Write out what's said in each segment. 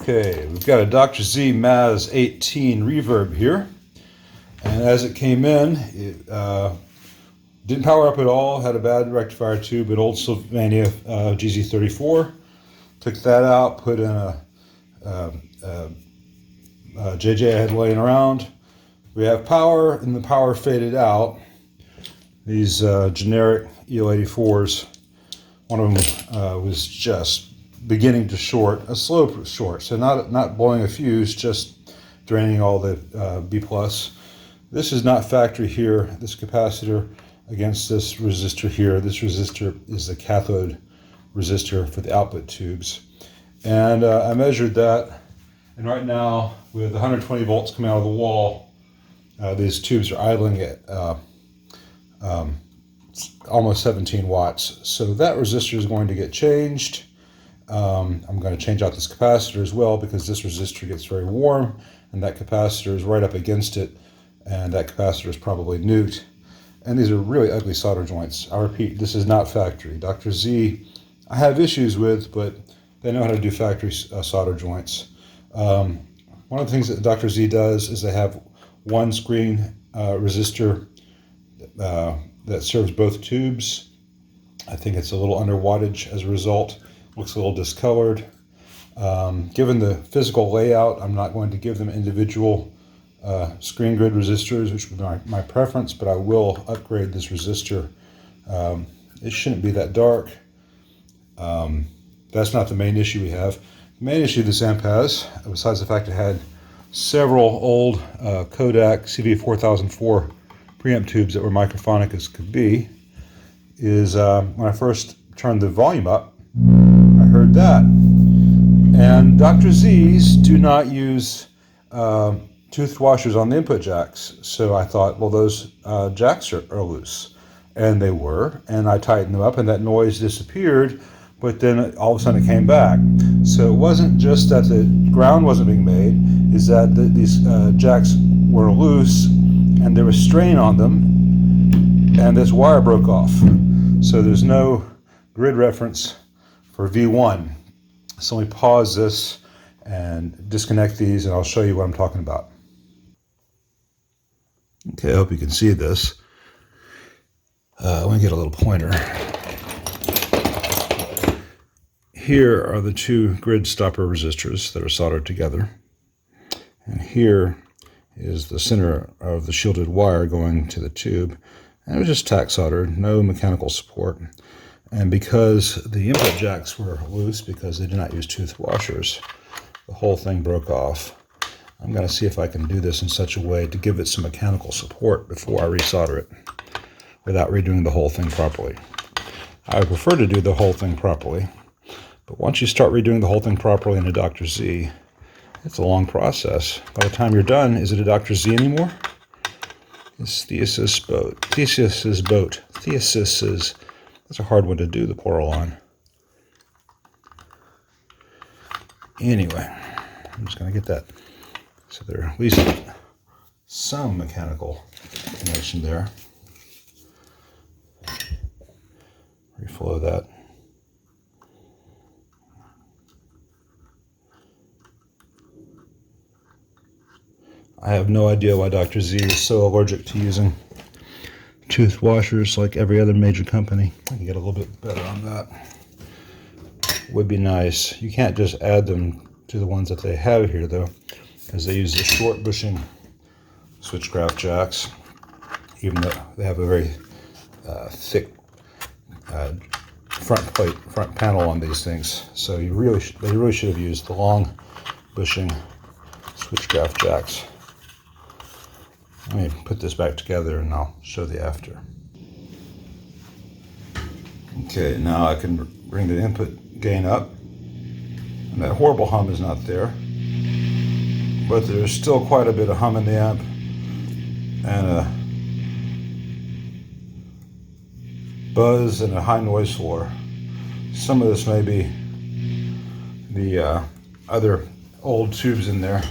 Okay, we've got a Dr. Z MAZ 18 reverb here, and as it came in, it didn't power up at all, had a bad rectifier tube, an old Sylvania GZ34. Took that out, put in a JJ I had laying around. We have power, and the power faded out. These generic EL84s, one of them was just beginning to short, a slow short, so not blowing a fuse, just draining all the B+. This is not factory here, this capacitor against this resistor here. This resistor is the cathode resistor for the output tubes. And I measured that, and right now with 120 volts coming out of the wall, these tubes are idling at almost 17 watts. So that resistor is going to get changed. I'm going to change out this capacitor as well, because this resistor gets very warm and that capacitor is right up against it, and that capacitor is probably nuked. And these are really ugly solder joints. I repeat, this is not factory. Dr. Z, I have issues with, but they know how to do factory solder joints. One of the things that Dr. Z does is they have one screen resistor that serves both tubes. I think it's a little under wattage as a result. Looks a little discolored. Given the physical layout, I'm not going to give them individual screen grid resistors, which would be my preference, but I will upgrade this resistor. It shouldn't be that dark. That's not the main issue we have. The main issue this amp has, besides the fact it had several old Kodak CV4004 preamp tubes that were microphonic as could be, is when I first turned the volume up, I heard that. And Dr. Z's do not use toothed washers on the input jacks. So I thought, well, those jacks are loose. And they were. And I tightened them up and that noise disappeared. But then all of a sudden it came back. So it wasn't just that the ground wasn't being made, is that these jacks were loose and there was strain on them. And this wire broke off. So there's no grid reference for V1. So let me pause this and disconnect these, and I'll show you what I'm talking about. Okay, I hope you can see this. Let me get a little pointer. Here are the two grid stopper resistors that are soldered together. And here is the center of the shielded wire going to the tube. And it was just tack soldered, no mechanical support. And because the input jacks were loose, because they did not use tooth washers, the whole thing broke off. I'm going to see if I can do this in such a way to give it some mechanical support before I resolder it, without redoing the whole thing properly. I would prefer to do the whole thing properly, but once you start redoing the whole thing properly in a Dr. Z, it's a long process. By the time you're done, is it a Dr. Z anymore? It's Thesis boat. Thesis boat. Thesis is... That's a hard one to do, the plural on. Anyway, I'm just going to get that so there at least some mechanical connection there. Reflow that. I have no idea why Dr. Z is so allergic to using tooth washers like every other major company. I can get a little bit better on that. Would be nice. You can't just add them to the ones that they have here though, because they use the short bushing switchcraft jacks, even though they have a very thick front panel on these things. So they really should have used the long bushing switchcraft jacks. Let me put this back together and I'll show the after. Okay, now I can bring the input gain up. And that horrible hum is not there. But there's still quite a bit of hum in the amp. And a buzz and a high noise floor. Some of this may be the other old tubes in there.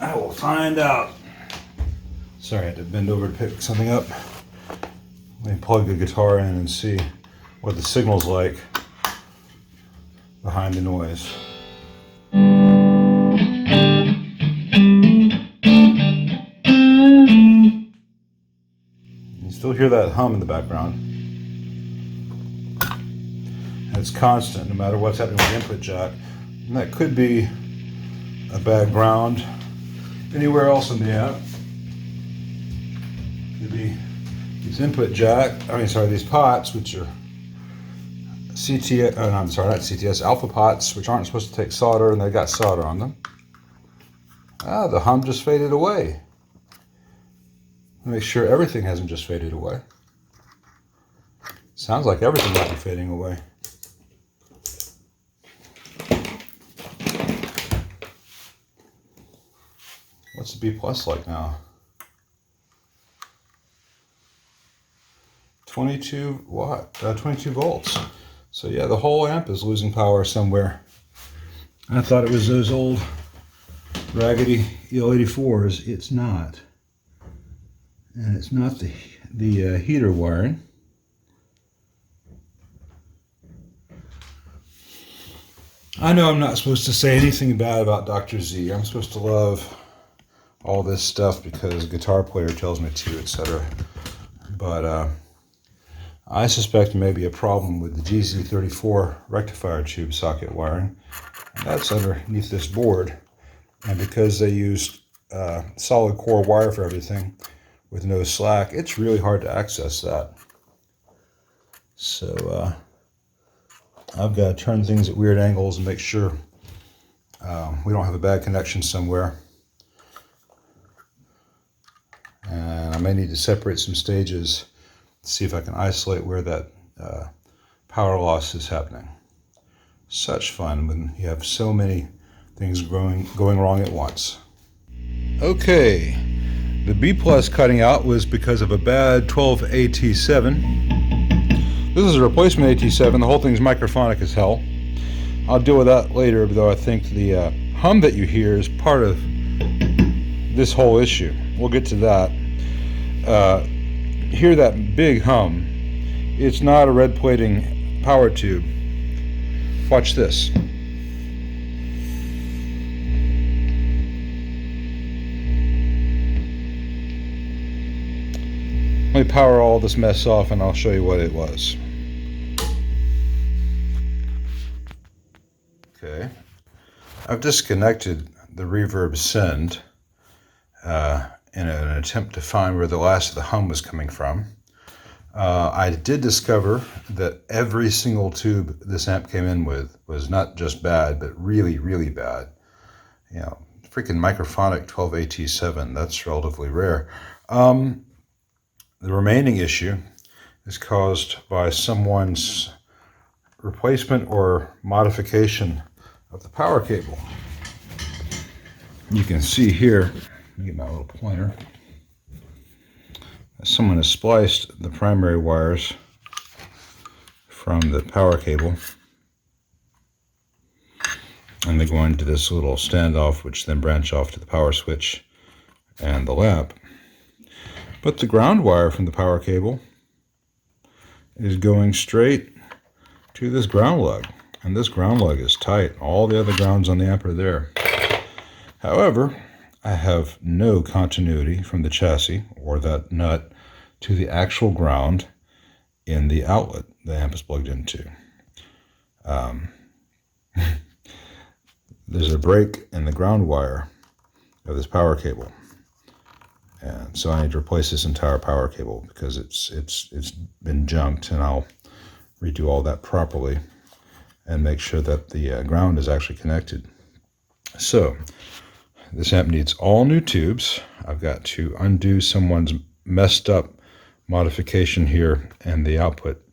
I will find out. Sorry, I had to bend over to pick something up. Let me plug the guitar in and see what the signal's like behind the noise. you'll hear that hum in the background. And it's constant, no matter what's happening with the input jack. And that could be a bad ground anywhere else in the amp. Could be these these pots, which are alpha pots, which aren't supposed to take solder, and they got solder on them. Ah, the hum just faded away. Make sure everything hasn't just faded away. Sounds like everything might be fading away. What's the B plus like now? 22 volts. So yeah, the whole amp is losing power somewhere. I thought it was those old raggedy EL84s. It's not. And it's not the heater wiring. I know I'm not supposed to say anything bad about Dr. Z. I'm supposed to love all this stuff because a guitar player tells me to, etc. But I suspect maybe a problem with the GZ34 rectifier tube socket wiring. And that's underneath this board. And because they used solid core wire for everything with no slack, it's really hard to access that. So I've got to turn things at weird angles and make sure we don't have a bad connection somewhere. And I may need to separate some stages to see if I can isolate where that power loss is happening. Such fun when you have so many things going wrong at once. Okay, the B plus cutting out was because of a bad 12AT7. This is a replacement AT7. The whole thing's microphonic as hell. I'll deal with that later, though I think the hum that you hear is part of this whole issue. We'll get to that. Hear that big hum. It's not a red plating power tube. Watch this. Let me power all this mess off and I'll show you what it was. Okay. I've disconnected the reverb send in an attempt to find where the last of the hum was coming from. I did discover that every single tube this amp came in with was not just bad, but really, really bad. You know, freaking microphonic 12AT7, that's relatively rare. The remaining issue is caused by someone's replacement or modification of the power cable. You can see here, let me get my little pointer. Someone has spliced the primary wires from the power cable and they go into this little standoff, which then branch off to the power switch and the lamp. But the ground wire from the power cable is going straight to this ground lug, and this ground lug is tight. All the other grounds on the amp are there. However, I have no continuity from the chassis or that nut to the actual ground in the outlet the amp is plugged into. There's a break in the ground wire of this power cable. And so I need to replace this entire power cable because it's been junked, and I'll redo all that properly and make sure that the ground is actually connected. So this amp needs all new tubes. I've got to undo someone's messed up modification here and the output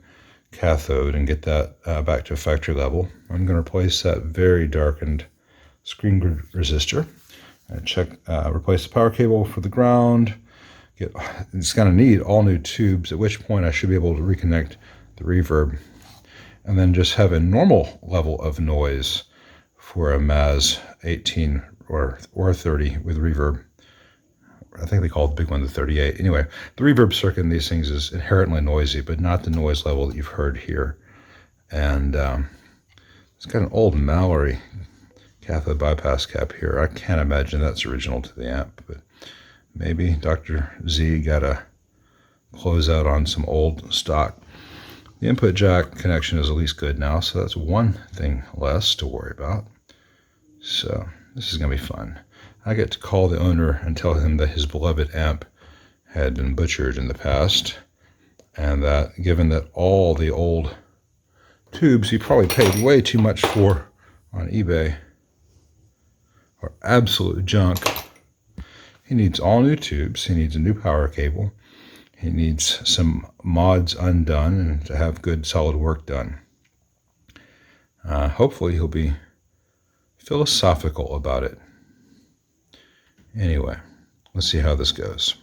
cathode and get that back to factory level. I'm going to replace that very darkened screen resistor. Replace the power cable for the ground. It's going to need all new tubes, at which point I should be able to reconnect the reverb and then just have a normal level of noise for a MAZ 18 or 30 with reverb. I think they call the big one the 38. Anyway, the reverb circuit in these things is inherently noisy, but not the noise level that you've heard here. And it's got an old Mallory cathode bypass cap here. I can't imagine that's original to the amp, but maybe Dr. Z got a close out on some old stock. The input jack connection is at least good now, so that's one thing less to worry about. So this is going to be fun. I get to call the owner and tell him that his beloved amp had been butchered in the past, and that given that all the old tubes he probably paid way too much for on eBay are absolute junk, he needs all new tubes, he needs a new power cable, he needs some mods undone and to have good solid work done. Hopefully he'll be philosophical about it. Anyway, let's see how this goes.